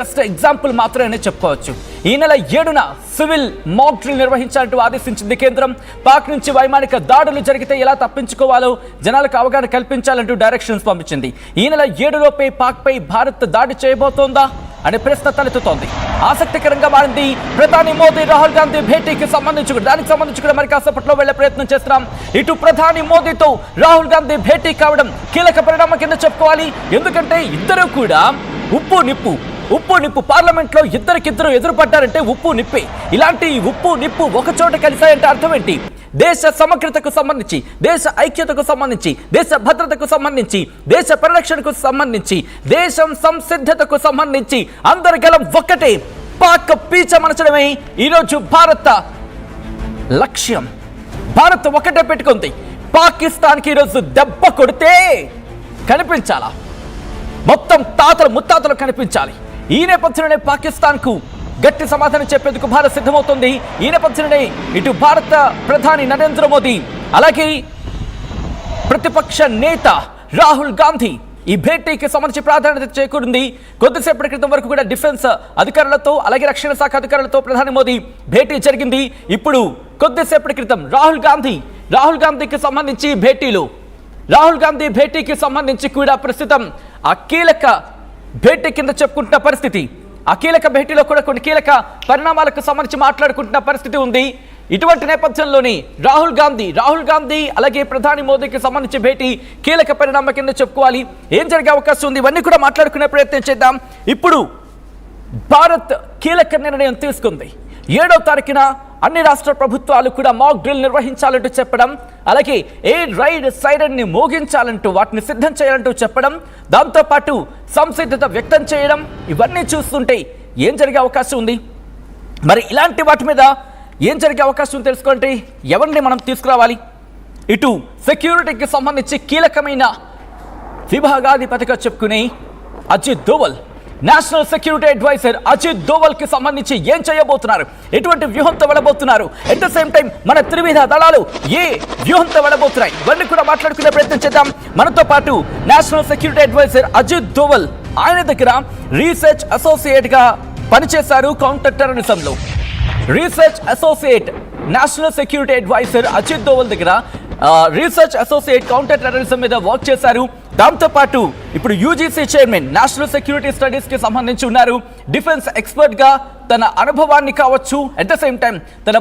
Just example మాత్రమే చెప్పుకోవచ్చు. ఈ నెల 7న సివిల్ మాక్ డ్రిల్ నిర్వహించాలంటూ ఆదేశించింది కేంద్రం. పాక్ నుంచి వైమానిక దాడులు జరిగితే ఎలా తప్పించుకోవాలో జనాలకు అవగాహన కల్పించాలంటూ డైరెక్షన్స్ పంపించింది. ఈ నెల 7లోపే పాక్ పై భారత్ దాడి చేయబోతోందా అనే ప్రశ్న తలెత్తుతోంది. ఆసక్తికరంగా మారింది ప్రధాని మోదీ రాహుల్ గాంధీ భేటీకి సంబంధించి. దానికి సంబంధించి కూడా మరి కాసేపట్లో వెళ్లే ప్రయత్నం చేస్తున్నాం. ఇటు ప్రధాని మోదీతో రాహుల్ గాంధీ భేటీ కావడం కీలక పరిణామం కింద చెప్పుకోవాలి. ఎందుకంటే ఇద్దరు కూడా ఉప్పు నిప్పు పార్లమెంట్లో ఇద్దరికిద్దరు ఎదురుపడ్డారంటే ఉప్పు నిప్పే. ఇలాంటి ఉప్పు నిప్పు ఒక చోట కలిసాయంటే అర్థం ఏంటి? దేశ సమగ్రతకు సంబంధించి, దేశ ఐక్యతకు సంబంధించి, దేశ భద్రతకు సంబంధించి, దేశ పరిరక్షణకు సంబంధించి, దేశం సంసిద్ధతకు సంబంధించి అందరి గలం ఒక్కటే. పాక్ పీచమనచడమే ఈరోజు భారత లక్ష్యం. భారత్ ఒకటే పెట్టుకుంది, పాకిస్తాన్కి ఈరోజు దెబ్బ కొడితే కనిపించాలా, మొత్తం తాతలు ముత్తాతలు కనిపించాలి. ఈ నేపథ్యంలోనే పాకిస్తాన్కు గట్టి సమాధానం చెప్పేందుకు భారత్ సిద్ధమవుతుంది. ఈ నేపథ్యంలోనే ఇటు భారత ప్రధాని నరేంద్ర మోదీ అలాగే ప్రతిపక్ష నేత రాహుల్ గాంధీ ఈ భేటీకి సంబంధించి ప్రాధాన్యత చేకూరింది. కొద్దిసేపటి క్రితం వరకు కూడా డిఫెన్స్ అధికారులతో అలాగే రక్షణ శాఖ అధికారులతో ప్రధాని మోదీ భేటీ జరిగింది. ఇప్పుడు కొద్దిసేపటి క్రితం రాహుల్ గాంధీకి సంబంధించి రాహుల్ గాంధీ భేటీకి సంబంధించి కూడా ప్రస్తుతం ఆ కీలక భేటీ కింద చెప్పుకుంటున్న పరిస్థితి, ఆ కీలక భేటీలో కూడా కొన్ని కీలక పరిణామాలకు సంబంధించి మాట్లాడుకుంటున్న పరిస్థితి ఉంది. ఇటువంటి నేపథ్యంలోని రాహుల్ గాంధీ అలాగే ప్రధాని మోదీకి సంబంధించి భేటీ కీలక పరిణామం కింద చెప్పుకోవాలి. ఏం జరిగే అవకాశం ఉంది ఇవన్నీ కూడా మాట్లాడుకునే ప్రయత్నం చేద్దాం. ఇప్పుడు భారత్ కీలక నిర్ణయం తీసుకుంది. 7వ తారీఖున అన్ని రాష్ట్ర ప్రభుత్వాలు కూడా మాక్ డ్రిల్ నిర్వహించాలంటూ చెప్పడం, అలాగే ఎయిర్ రైడ్ సైరన్ ని మోగించాలంటూ వాటిని సిద్ధం చేయాలంటూ చెప్పడం, దాంతోపాటు సంసిద్ధత వ్యక్తం చేయడం, ఇవన్నీ చూస్తుంటే ఏం జరిగే అవకాశం ఉంది? మరి ఇలాంటి వాటి మీద ఏం జరిగే అవకాశం తెలుసుకుంటే ఎవరిని మనం తీసుకురావాలి? ఇటు సెక్యూరిటీకి సంబంధించి కీలకమైన విభాగాధిపతిగా చెప్పుకునే Ajit Doval, national security advisor Ajit Doval కి సంబంధించి ఏం చేయబోతున్నారు, ఎటువంటి వ్యూహంతో వెళ్ళబోతున్నారు, ఎట్ ద సేమ్ టైం మన త్రివిధ దళాలు ఏ వ్యూహంతో వెళ్ళబోతున్నాయి, ఇవన్నీ కూడా మాట్లాడుకునే ప్రయత్నం చేద్దాం. మనతో పాటు national security advisor Ajit Doval, ఆయన దగ్గర రీసెర్చ్ అసోసియేట్ గా పనిచేశారు కౌంటర్ టెర్రరిజంలో. Research associate national security advisor Ajit Doval దగ్గర రీసెర్చ్ అసోసియేట్ కౌంటర్ టెర్రరిజం మీద వర్క్ చేశారు. దాంతోపాటు ఇప్పుడు UGC chairman national security studies కి సంబంధించి ఉన్నారు. డిఫెన్స్ ఎక్స్పర్ట్ గా తన అనుభవాన్ని కావచ్చు, అట్ ద సేమ్ టైం తన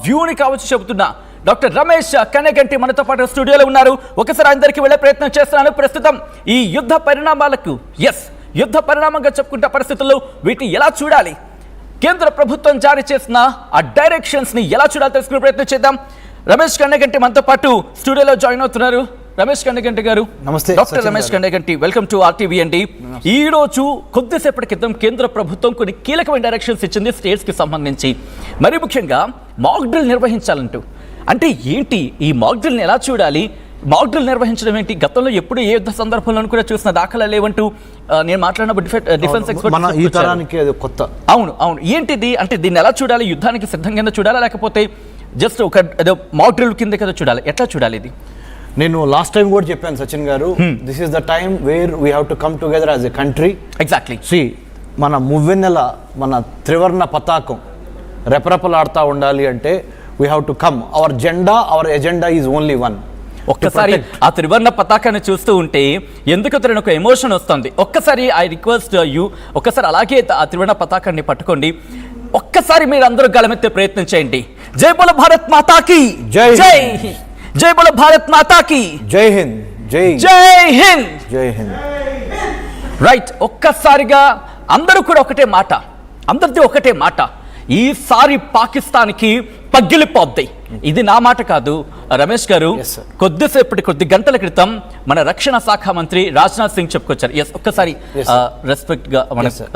వ్యూని కావచ్చు చెబుతున్న డాక్టర్ రమేష్ కన్నెగంటి మనతో పాటు స్టూడియోలో ఉన్నారు. ఒకసారి అందరికీ వెళ్ళే ప్రయత్నం చేస్తున్నాను. ప్రస్తుతం ఈ యుద్ధ పరిణామంగా చెప్పుకుంటే పరిస్థితుల్లో వీటిని ఎలా చూడాలి, కేంద్ర ప్రభుత్వం జారీ చేసిన ఆ డైరెక్షన్స్ ని ఎలా చూడాలి తెలుసుకునే ప్రయత్నం చేద్దాం. రమేష్ కన్నెగంటి మనతో పాటు స్టూడియోలో జాయిన్ అవుతున్నారు. రమేష్ కన్నెగంటి గారు, నమస్తే. Doctor Ramesh Kanneganti, welcome to RTV అండి. ఈ రోజు కొద్దిసేపటి క్రితం కేంద్ర ప్రభుత్వం కొన్ని కీలకమైన డైరెక్షన్స్ ఇచ్చింది స్టేట్స్ కి సంబంధించి, మరి ముఖ్యంగా మాక్ డ్రిల్ నిర్వహించాలంటూ. అంటే ఏంటి ఈ మాక్ డ్రిల్ ఎలా చూడాలి, మాక్ డ్రిల్ నిర్వహించడం ఏంటి? గతంలో ఎప్పుడు ఏ యుద్ధ సందర్భంలో కూడా చూసిన దాఖలా లేవంటూ నేను మాట్లాడినప్పుడు డిఫెన్స్ ఎక్స్పర్ట్ కొత్త. అవును, ఏంటిది అంటే దీన్ని ఎలా చూడాలి? యుద్ధానికి సిద్ధం కింద చూడాలా, లేకపోతే జస్ట్ ఒక మాక్ డ్రిల్ కింద కదా చూడాలి? ఎట్లా చూడాలి ఇది? నేను లాస్ట్ టైం కూడా చెప్పాను సచిన్ గారు, this is the time where we have to come together as a country. Exactly. మన మువ్వెన్నెల మన త్రివర్ణ పతాకం రెపరెపలాడుతూ ఉండాలి అంటే we have to come. Hour agenda is only one. ఒక్కసారి ఆ త్రివర్ణ పతాకాన్ని చూస్తూ ఉంటే ఎందుకు తెలియని ఒక ఎమోషన్ వస్తుంది. ఒక్కసారి ఐ రిక్వెస్ట్ యూ, ఒక్కసారి అలాగే ఆ త్రివర్ణ పతాకాన్ని పట్టుకోండి. ఒక్కసారి మీరు అందరూ గలమెత్తే ప్రయత్నం చేయండి. జై బోలో భారత్ మాతాకి జై, జై బోలో భారత్ మాతాకి జై హింద్, జై హింద్, జై హింద్. రైట్, ఒక్కసారిగా అందరూ కూడా ఒకటే మాట, అందరిది ఒకటే మాట, ఈసారి పాకిస్తాన్కి పగిలిపోద్ది. ఇది నా మాట కాదు రమేష్ గారు. కొద్ది గంటల క్రితం మన రక్షణ శాఖ మంత్రి రాజ్నాథ్ సింగ్ చెప్పుకొచ్చారు. ఒక్కసారి రెస్పెక్ట్ గా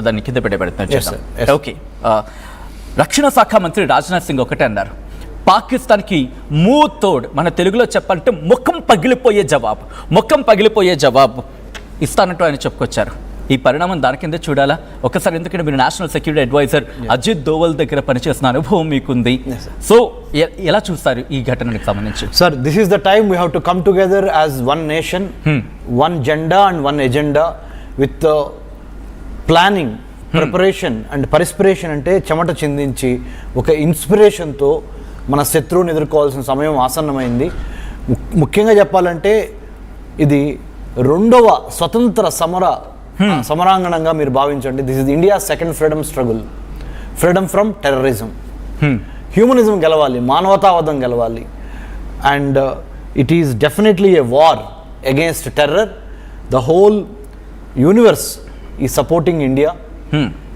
దాన్ని కింద పెట్టబెడుతున్నారు. ఓకే, రక్షణ శాఖ మంత్రి రాజ్నాథ్ సింగ్ ఒకటే అన్నారు, పాకిస్తాన్కి మూతోడ్, మన తెలుగులో చెప్పాలంటే ముఖం పగిలిపోయే జవాబు ఇస్తానంటూ ఆయన చెప్పుకొచ్చారు. ఈ పరిణామం దాని కింద చూడాలా? ఒకసారి ఎందుకంటే మీరు national security advisor Ajit Doval దగ్గర పనిచేసిన అనుభవం మీకుంది. సో ఎలా చూస్తారు ఈ ఘటనకి సంబంధించి? Sir, this is the time we have to come together as one nation, one జెండా and one agenda with planning preparation and perspiration అంటే చెమట చిందించి ఒక ఇన్స్పిరేషన్తో మన శత్రువుని ఎదుర్కోవాల్సిన సమయం ఆసన్నమైంది. ముఖ్యంగా చెప్పాలంటే ఇది 2వ స్వతంత్ర సమరాంగణంగా మీరు భావించండి. This is India second freedom struggle, freedom from terrorism. Humanism గెలవాలి, మానవతావాదం గెలవాలి. And it is definitely a war against terror. The whole universe ఈ supporting India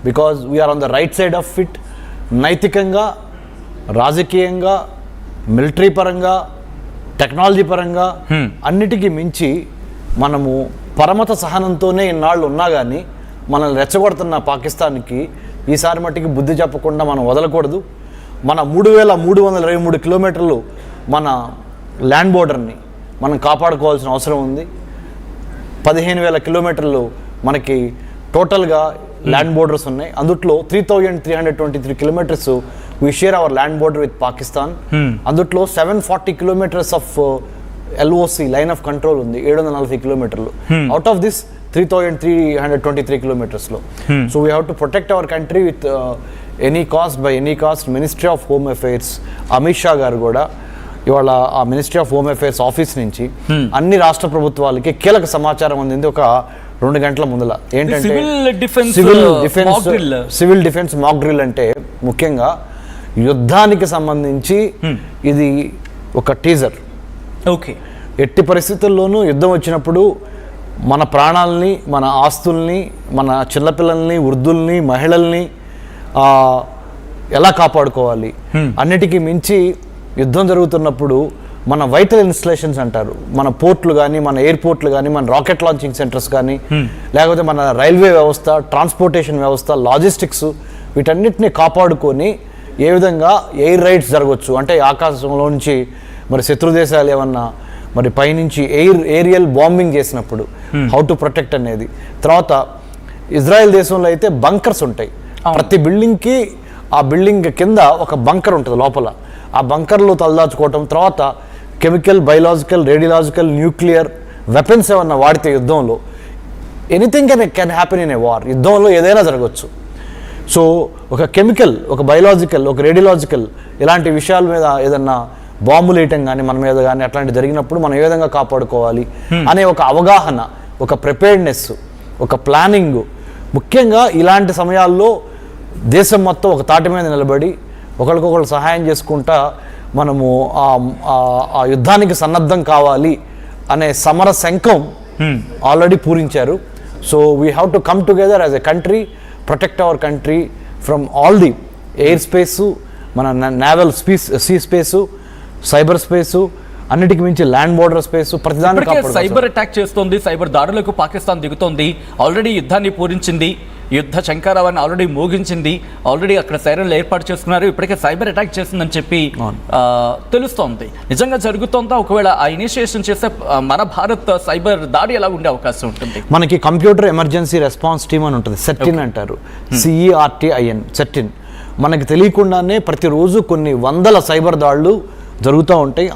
because we are on the right side of it. నైతికంగా, రాజకీయంగా, military పరంగా, technology పరంగా అన్నిటికీ మించి మనము పరమత సహనంతోనే ఇన్నాళ్ళు ఉన్నా కానీ మనల్ని రెచ్చగొడుతున్న పాకిస్తాన్కి ఈసారి మట్టికి బుద్ధి చెప్పకుండా మనం వదలకూడదు. మన 3,323 కిలోమీటర్లు మన ల్యాండ్ బోర్డర్ని మనం కాపాడుకోవాల్సిన అవసరం ఉంది. 15,000 కిలోమీటర్లు మనకి టోటల్గా ల్యాండ్ బోర్డర్స్ ఉన్నాయి. అందుట్లో 3,323 kilometres we share our land border with Pakistan. అందుట్లో 740 kilometres of LOC line of control ఉంది, 740 కిలోమీటర్లు. అవుట్ ఆఫ్ దిస్ 3,323 కిలోమీటర్స్లో. So we have to protect our country with any cost, by any cost. Ministry of home affairs Amit Shah గారు కూడా ఇవాళ ఆ ministry of home affairs office నుంచి అన్ని రాష్ట్ర ప్రభుత్వాలకి కీలక సమాచారం అందింది ఒక 2 గంటల ముందల. ఏంటంటే సివిల్ డిఫెన్స్ మాక్ డ్రిల్ అంటే ముఖ్యంగా యుద్ధానికి సంబంధించి ఇది ఒక టీజర్. ఓకే, ఎట్టి పరిస్థితుల్లోనూ యుద్ధం వచ్చినప్పుడు మన ప్రాణాలని, మన ఆస్తుల్ని, మన చిన్నపిల్లల్ని, వృద్ధుల్ని, మహిళల్ని ఎలా కాపాడుకోవాలి, అన్నిటికీ మించి యుద్ధం జరుగుతున్నప్పుడు మన వైటల్ ఇన్స్టలేషన్స్ అంటారు, మన పోర్ట్లు కానీ, మన ఎయిర్పోర్ట్లు కానీ, మన రాకెట్ లాంచింగ్ సెంటర్స్ కానీ, లేకపోతే మన రైల్వే వ్యవస్థ, ట్రాన్స్పోర్టేషన్ వ్యవస్థ, లాజిస్టిక్స్, వీటన్నిటిని కాపాడుకొని ఏ విధంగా ఎయిర్ రైడ్స్ జరగవచ్చు అంటే ఆకాశంలో నుంచి మరి శత్రు దేశాలు ఏమన్నా మరి పైనుంచి ఏరియల్ బాంబింగ్ చేసినప్పుడు హౌ టు ప్రొటెక్ట్ అనేది. తర్వాత ఇజ్రాయెల్ దేశంలో అయితే బంకర్స్ ఉంటాయి. ప్రతి బిల్డింగ్కి ఆ బిల్డింగ్ కింద ఒక బంకర్ ఉంటుంది లోపల. ఆ బంకర్లో తలదాచుకోవటం, తర్వాత chemical, biological, radiological, nuclear weapons ఏమన్నా వాడితే యుద్ధంలో anything can happen in a war. యుద్ధంలో ఏదైనా జరగవచ్చు. సో ఒక కెమికల్, ఒక బయలాజికల్, ఒక రేడియలాజికల్ ఇలాంటి విషయాల మీద ఏదన్నా బాంబులు వేయటం కానీ మన మీద కానీ అట్లాంటి జరిగినప్పుడు మనం ఏ విధంగా కాపాడుకోవాలి అనే ఒక అవగాహన, ఒక ప్రిపేర్డ్నెస్, ఒక ప్లానింగ్. ముఖ్యంగా ఇలాంటి సమయాల్లో దేశం మొత్తం ఒక తాటి మీద నిలబడి ఒకరికొకరు సహాయం చేసుకుంటా మనము ఆ యుద్ధానికి సన్నద్ధం కావాలి అనే సమర శంఖం ఆల్రెడీ పూరించారు. So we have to come together as a country, protect our country from all the air space, మన naval sea space, cyber space, అన్నిటికి మించి ల్యాండ్ బోర్డర్ స్పేస్, ప్రతిదానికి సైబర్ అటాక్ చేస్తోంది, సైబర్ దాడులకు పాకిస్తాన్ దిగుతోంది. ఆల్రెడీ యుద్ధాన్ని పూరించింది, యుద్ధ శంకారావాన్ని ఆల్రెడీ మోగించింది, ఆల్రెడీ అక్కడ సైరన్లు ఏర్పాటు చేసుకున్నారు. ఇప్పటికే సైబర్ అటాక్ చేస్తుందని చెప్పి తెలుస్తోంది. నిజంగా జరుగుతోందా? ఒకవేళ ఆ ఇనిషియేషన్ చేస్తే మన భారత్ సైబర్ దాడి ఎలా ఉండే అవకాశం ఉంటుంది? మనకి కంప్యూటర్ ఎమర్జెన్సీ రెస్పాన్స్ టీమ్ అని ఉంటుంది, సెట్టిన్ అంటారు, CERTIN, సెట్టిన్. మనకి తెలియకుండానే ప్రతిరోజు కొన్ని వందల సైబర్ దాడులు జరుగుతూ ఉంటాయి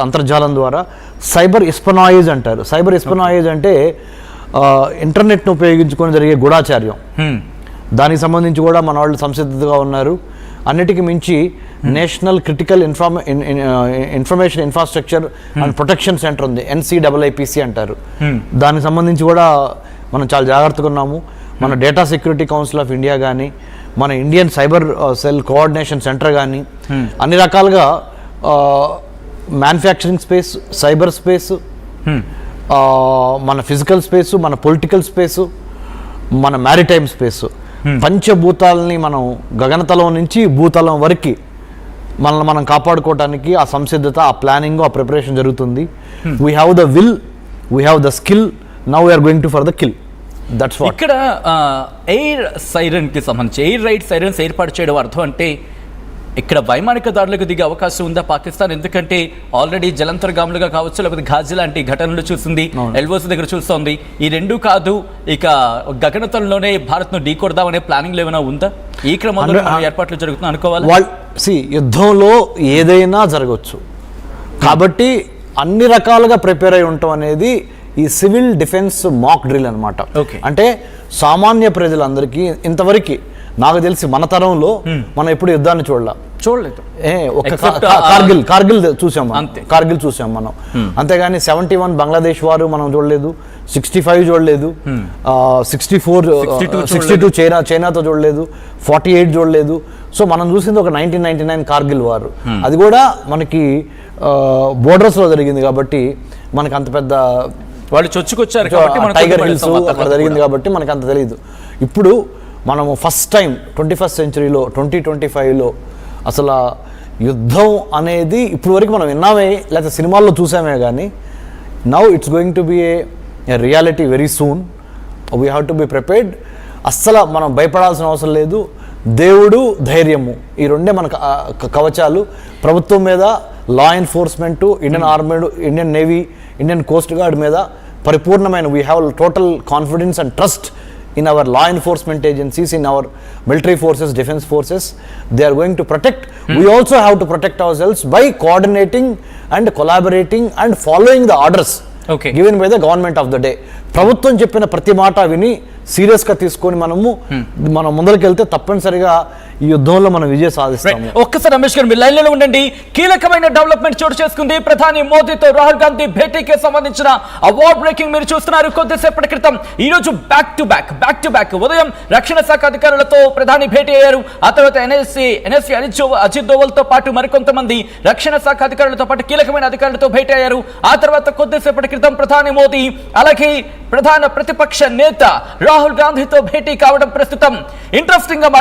అంతర్జాలం ద్వారా. సైబర్ ఎస్పనాయిజ్ అంటారు. సైబర్ ఎస్పనాయిజ్ అంటే ఇంటర్నెట్ను ఉపయోగించుకొని జరిగే గూఢాచార్యం. దానికి సంబంధించి కూడా మన వాళ్ళు సంసిద్ధతగా ఉన్నారు. అన్నిటికీ మించి national critical information infrastructure and protection centre ఉంది, NCIIPC అంటారు. దానికి సంబంధించి కూడా మనం చాలా జాగ్రత్తగా ఉన్నాము. మన data security council of India కానీ, మన Indian cyber cell coordination centre కానీ అన్ని రకాలుగా మ్యానుఫ్యాక్చరింగ్ స్పేస్, సైబర్ స్పేసు, మన ఫిజికల్ స్పేసు, మన పొలిటికల్ స్పేసు, మన మ్యారిటైమ్ స్పేసు, పంచభూతాలని మనం గగనతలం నుంచి భూతలం వరకు మనల్ని మనం కాపాడుకోవడానికి ఆ సంసిద్ధత, ఆ ప్లానింగ్, ఆ ప్రిపరేషన్ జరుగుతుంది. We have the will, we have the skill, now we are going to for the kill. That's what. ఇక్కడ ఎయిర్ సైరన్కి సంబంధించి ఎయిర్ రైడ్ సైరన్స్ ఏర్పాటు చేయడం అర్థం అంటే ఇక్కడ వైమానిక దాడులకు దిగే అవకాశం ఉందా పాకిస్తాన్? ఎందుకంటే ఆల్రెడీ జలంతర్గాములుగా కావచ్చు, లేకపోతే ఘాజీ లాంటి ఘటనలు చూసింది, ఎల్ఓసి దగ్గర చూస్తోంది. ఈ రెండు కాదు, ఇక గగనతలంలోనే భారత్ను ఢీకొడదామనే ప్లానింగ్ ఏమైనా ఉందా? ఈ క్రమంలో ఏర్పాట్లు జరుగుతున్నా అనుకోవాలి. యుద్ధంలో ఏదైనా జరగవచ్చు కాబట్టి అన్ని రకాలుగా ప్రిపేర్ అయి ఉండటం అనేది ఈ సివిల్ డిఫెన్స్ మాక్ డ్రిల్ అనమాట. అంటే సామాన్య ప్రజలందరికీ ఇంతవరకు నాకు తెలిసి మన తరంలో మనం ఎప్పుడు యుద్ధాన్ని చూడలేదు. కార్గిల్ చూసాం మనం. అంతే. కార్గిల్ చూసాం మనం. అంతేగాని 71 బంగ్లాదేశ్ వారు మనం చూడలేదు, 65 చూడలేదు, 62 చైనాతో చూడలేదు, 48 చూడలేదు. సో మనం చూసింది ఒక 1999 కార్గిల్ వారు. అది కూడా మనకి బోర్డర్స్లో జరిగింది కాబట్టి మనకు అంత పెద్ద వాళ్ళు చొచ్చుకొచ్చారు టైగర్ హిల్స్ అక్కడ జరిగింది కాబట్టి మనకు అంత తెలియదు. ఇప్పుడు మనము ఫస్ట్ టైం 21st సెంచరీలో 2025లో అసలు యుద్ధం అనేది ఇప్పుడు వరకు మనం విన్నామే లేకపోతే సినిమాల్లో చూసామే కానీ now it's going to be a reality very soon. We have to be prepared. అస్సలు మనం భయపడాల్సిన అవసరం లేదు. దేవుడు, ధైర్యము, ఈ రెండే మన కవచాలు. ప్రభుత్వం మీద, law enforcement, Indian army, Indian navy, Indian coast guard మీద పరిపూర్ణమైన we have total confidence and trust in our law enforcement agencies, in our military forces, defense forces. They are going to protect. We also have to protect ourselves by coordinating and collaborating and following the orders given by the government of the day. ప్రభుత్వం చెప్పిన ప్రతి మాట విని సీరియస్గా తీసుకొని మనం ముందరికి వెళ్తే తప్పనిసరిగా ఈ యుద్ధంలో మనం విజయం సాధిస్తాము. ఒక్కసారి రమేష్ గారు మీరు లైన్లో ఉండండి. కీలకమైన డెవలప్మెంట్ చోటు చేసుకుంది. ప్రధాని మోదీతో రాహుల్ గాంధీ భేటీకి సంబంధించిన అవార్డ్ బ్రేకింగ్ మీరు చూస్తున్నారు. కొద్దిసేపటి క్రితం ఈ రోజు బ్యాక్ టు బ్యాక్ ఉదయం రక్షణ శాఖ అధికారులతో ప్రధాని భేటీ అయ్యారు. ఆ తర్వాత ఎన్ఎస్సీ అజిత్ దోవల్ తో పాటు మరికొంతమంది రక్షణ శాఖ అధికారులతో పాటు కీలకమైన అధికారులతో భేటీ అయ్యారు. ఆ తర్వాత కొద్దిసేపటి క్రితం ప్రధాని మోదీ అలాగే ప్రధాన ప్రతిపక్ష నేత రాహుల్ గాంధీతో భేటీ కావడం ప్రస్తుతం ఇంట్రెస్టింగ్ గా